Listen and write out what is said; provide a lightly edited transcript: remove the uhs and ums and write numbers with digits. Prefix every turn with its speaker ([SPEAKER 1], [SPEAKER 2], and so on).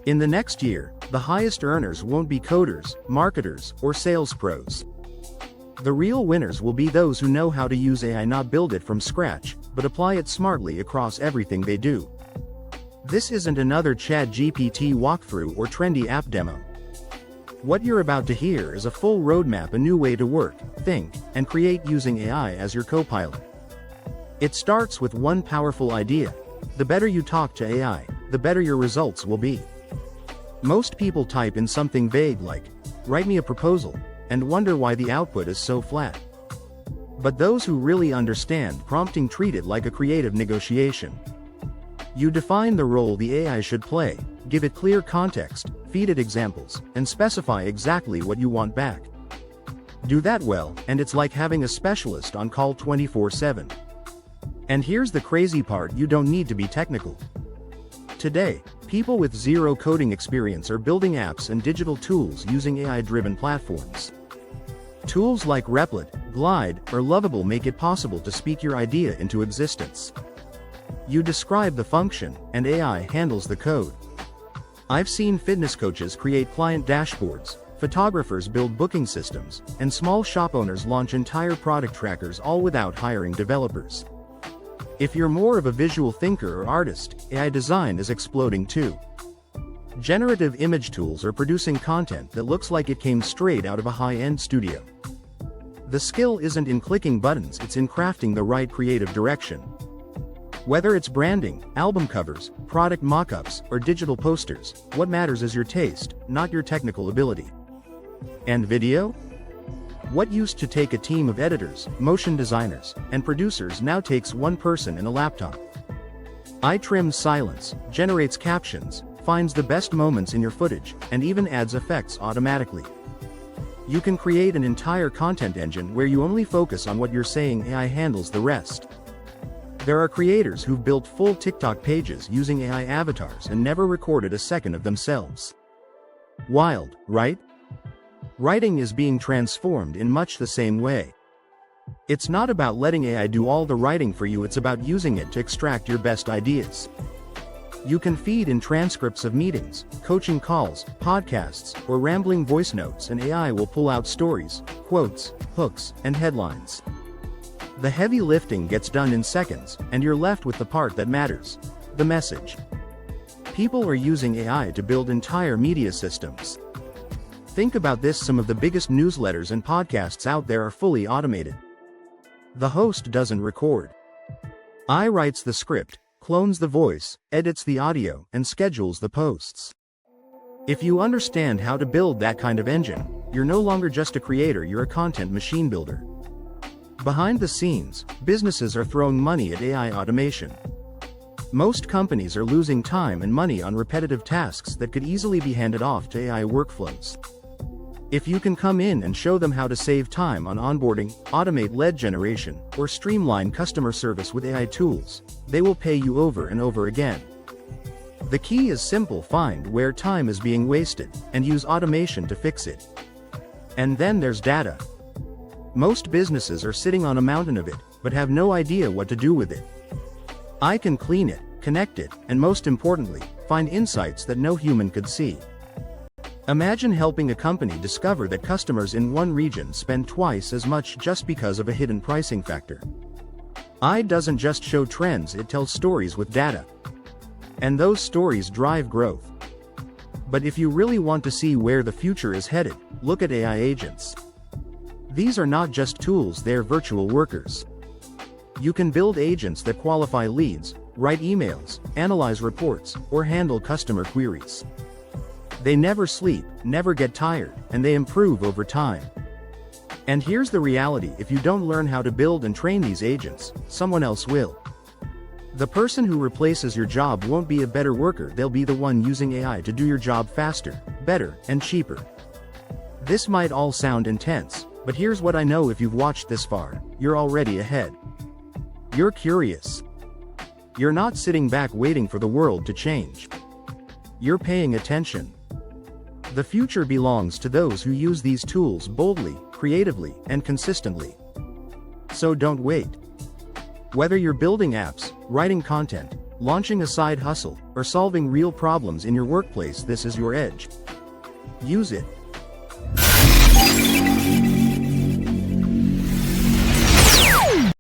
[SPEAKER 1] In the next year, the highest earners won't be coders, marketers, or sales pros. The real winners will be those who know how to use AI, not build it from scratch, but apply it smartly across everything they do. This isn't another ChatGPT walkthrough or trendy app demo. What you're about to hear is a full roadmap, a new way to work, think, and create using AI as your co-pilot. It starts with one powerful idea. The better you talk to AI, the better your results will be. Most people type in something vague like, "Write me a proposal," and wonder why the output is so flat. But those who really understand prompting treat it like a creative negotiation. You define the role the AI should play, give it clear context, feed it examples, and specify exactly what you want back. Do that well, and it's like having a specialist on call 24/7. And here's the crazy part: you don't need to be technical. Today, people with zero coding experience are building apps and digital tools using AI-driven platforms. Tools like Replit, Glide, or Lovable make it possible to speak your idea into existence. You describe the function, and AI handles the code. I've seen fitness coaches create client dashboards, photographers build booking systems, and small shop owners launch entire product trackers, all without hiring developers. If you're more of a visual thinker or artist, AI design is exploding too. Generative image tools are producing content that looks like it came straight out of a high-end studio. The skill isn't in clicking buttons, it's in crafting the right creative direction. Whether it's branding, album covers, product mock-ups, or digital posters, what matters is your taste, not your technical ability. And video? What used to take a team of editors, motion designers, and producers now takes one person and a laptop. AI trims silence, generates captions, finds the best moments in your footage, and even adds effects automatically. You can create an entire content engine where you only focus on what you're saying, AI handles the rest. There are creators who've built full TikTok pages using AI avatars and never recorded a second of themselves. Wild, right? Writing is being transformed in much the same way. It's not about letting AI do all the writing for you, it's about using it to extract your best ideas. You can feed in transcripts of meetings, coaching calls, podcasts, or rambling voice notes, and AI will pull out stories, quotes, hooks, and headlines. The heavy lifting gets done in seconds, and you're left with the part that matters: the message. People are using AI to build entire media systems. Think about this: some of the biggest newsletters and podcasts out there are fully automated. The host doesn't record. AI writes the script, clones the voice, edits the audio, and schedules the posts. If you understand how to build that kind of engine, you're no longer just a creator, you're a content machine builder. Behind the scenes, businesses are throwing money at AI automation. Most companies are losing time and money on repetitive tasks that could easily be handed off to AI workflows. If you can come in and show them how to save time on onboarding, automate lead generation, or streamline customer service with AI tools, they will pay you over and over again. The key is simple: find where time is being wasted, and use automation to fix it. And then there's data. Most businesses are sitting on a mountain of it, but have no idea what to do with it. I can clean it, connect it, and most importantly, find insights that no human could see. Imagine helping a company discover that customers in one region spend twice as much just because of a hidden pricing factor. AI doesn't just show trends, it tells stories with data. And those stories drive growth. But if you really want to see where the future is headed, look at AI agents. These are not just tools, they're virtual workers. You can build agents that qualify leads, write emails, analyze reports, or handle customer queries. They never sleep, never get tired, and they improve over time. And here's the reality: if you don't learn how to build and train these agents, someone else will. The person who replaces your job won't be a better worker, they'll be the one using AI to do your job faster, better, and cheaper. This might all sound intense, but here's what I know: if you've watched this far, you're already ahead. You're curious. You're not sitting back waiting for the world to change. You're paying attention. The future belongs to those who use these tools boldly, creatively, and consistently. So don't wait. Whether you're building apps, writing content, Launching a side hustle, or solving real problems in your workplace, this is your edge. Use it.